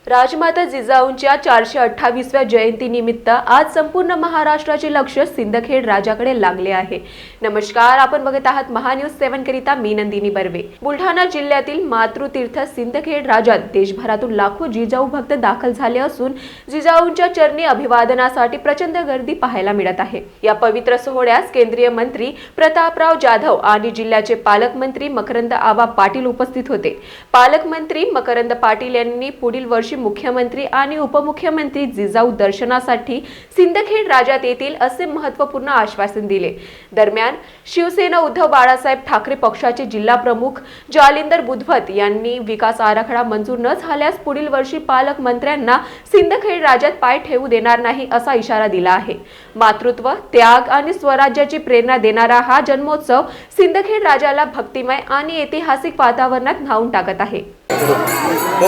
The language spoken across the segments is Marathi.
राजमाता जिजाऊंच्या 428व्या जयंतीनिमित्त आज संपूर्ण महाराष्ट्राचे लक्ष सिंदखेड राजाकडे लागले आहे। नमस्कार, आपण बघत आहात महान्यूज 7 करिता मी नंदिनी बर्वे। बुलढाणा जिल्ह्यातील मातृतीर्थ सिंदखेड राजात देशभरातून लाखो जिजाऊ भक्त दाखल झाले असून जिजाऊंच्या चरणी अभिवादनासाठी प्रचंड गर्दी पाहायला मिळत आहे। या पवित्र सोहळ्यास केंद्रीय मंत्री प्रतापराव जाधव आणि जिल्ह्याचे पालकमंत्री मकरंद आबा पाटील उपस्थित होते। पालकमंत्री मकरंद पाटील यांनी पुढील वर्षी मुख्यमंत्री आणि उपमुख्यमंत्री जिजाऊ दर्शनासाठी सिंदखेड राजात येतील असे महत्त्वपूर्ण आश्वासन दिले। दरम्यान शिवसेना उद्धव बाळासाहेब ठाकरे पक्षाचे जिल्हा प्रमुख जालिंदर बुधवत यांनी विकास आराखडा मंजूर न झाल्यास पुढील वर्षी पालकमंत्र्यांना सिंदखेड राजात पाय ठेवू देणार नाही असा इशारा दिला आहे। मातृत्व, त्याग आणि स्वराज्याची प्रेरणा देणारा हा जन्मोत्सव सिंदखेड राजाला भक्तिमय आणि ऐतिहासिक वातावरणात न्हावून टाकत आहे।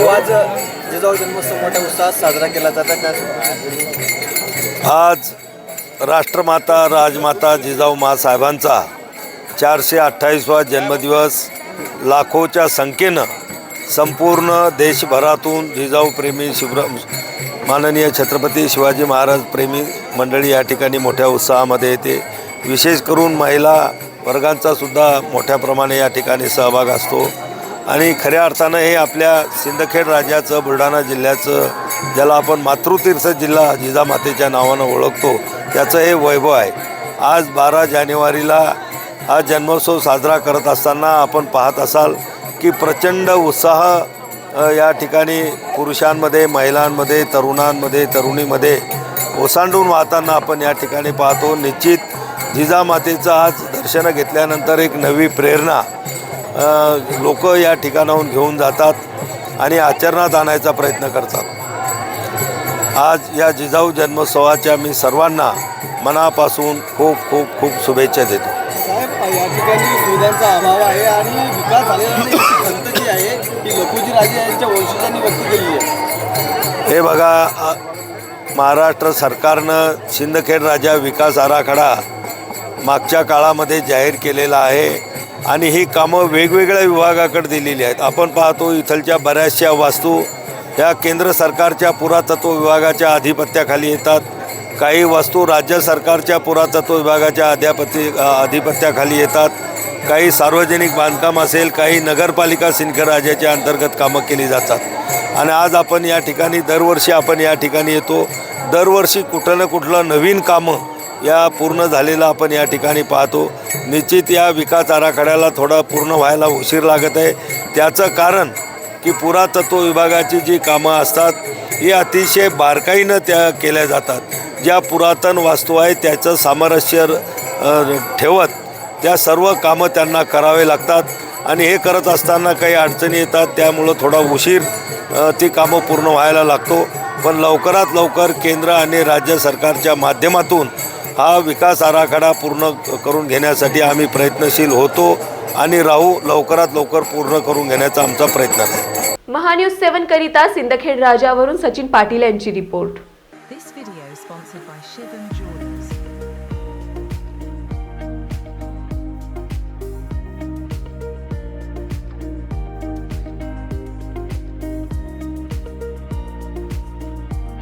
आज जिजाऊ जन्मोत्सव मोठ्या उत्साहात साजरा केला जातात। आज राष्ट्रमाता राजमाता जिजाऊ माँसाहेबांचा 428वा जन्मदिवस लाखोच्या संख्येनं संपूर्ण देशभरातून जिजाऊ प्रेमी माननीय छत्रपती शिवाजी महाराज प्रेमी मंडळी या ठिकाणी मोठ्या उत्साहामध्ये येते। विशेष करून महिला वर्गांचा सुद्धा मोठ्या प्रमाणे या ठिकाणी सहभाग असतो आणि खऱ्या अर्थानं हे आपल्या सिंदखेड राजाचं, बुलढाणा जिल्ह्याचं, ज्याला आपण मातृतीर्थ जिल्हा जिजामातेच्या नावानं ओळखतो, त्याचं हे वैभव आहे। आज 12 जानेवारीला हा जन्मोत्सव साजरा करत असताना आपण पाहत असाल की प्रचंड उत्साह या ठिकाणी पुरुषांमध्ये, महिलांमध्ये, तरुणांमध्ये, तरुणीमध्ये ओसांडून वाहताना आपण या ठिकाणी पाहतो। निश्चित जिजामातेचं आज दर्शन घेतल्यानंतर एक नवी प्रेरणा लोक या ठिकाणाहून घेऊन जातात आणि आचरणात आणायचा प्रयत्न करतात। आज या जिजाऊ जन्मोत्सवाच्या मी सर्वांना मनापासून खूप खूप खूप शुभेच्छा देतो। साहेब, या ठिकाणी सुविधांचा अभाव आहे आणि विकास झालेला नाही खंत जी आहे ही लखुजी राजे यांच्या वंशजांनी व्यक्त केली आहे। हे बघा, महाराष्ट्र सरकारनं सिंदखेड राजा विकास आराखडा मागच्या काळामध्ये जाहीर केलेला आहे आणि ही कामं वेगवेगळ्या विभागाकडे दिलेली आहेत। आपण पाहतो इथलच्या बऱ्याचशा वास्तू ह्या केंद्र सरकारच्या पुरातत्व विभागाच्या अधिपत्याखाली येतात, काही वस्तू राज्य सरकारच्या पुरातत्व विभागाच्या अधिपत्याखाली येतात, काही सार्वजनिक बांधकाम असेल, काही नगरपालिका सिंदखेड राजाच्या अंतर्गत कामं केली जातात। आणि आज आपण या ठिकाणी दरवर्षी आपण या ठिकाणी येतो, दरवर्षी कुठं ना कुठलं नवीन कामं या पूर्ण झालेलं आपण या ठिकाणी पाहतो। निश्चित या विकास आराखड्याला थोडा पूर्ण व्हायला उशीर लागत आहे। त्याचं कारण की पुरातत्व विभागाची जी कामं असतात ही अतिशय बारकाईनं त्या केल्या जातात। ज्या पुरातन वास्तू आहेत त्याचं सामरस्य ठेवत त्या सर्व कामं त्यांना करावे लागतात आणि हे करत असताना काही अडचणी येतात, त्यामुळं थोडा उशीर ती कामं पूर्ण व्हायला लागतो। पण लवकरात लवकर केंद्र आणि राज्य सरकारच्या माध्यमातून हा विकास आराखडा पूर्ण करून घेण्यासाठी आम्ही प्रयत्नशील होतो आणि राहू। लवकरात लवकर पूर्ण करून घेण्याचा आमचा प्रयत्न आहे। महान्यूज 7 करिता सिंदखेड राजावरून सचिन पाटील यांची report. This video is sponsored by Shivam Jewelry.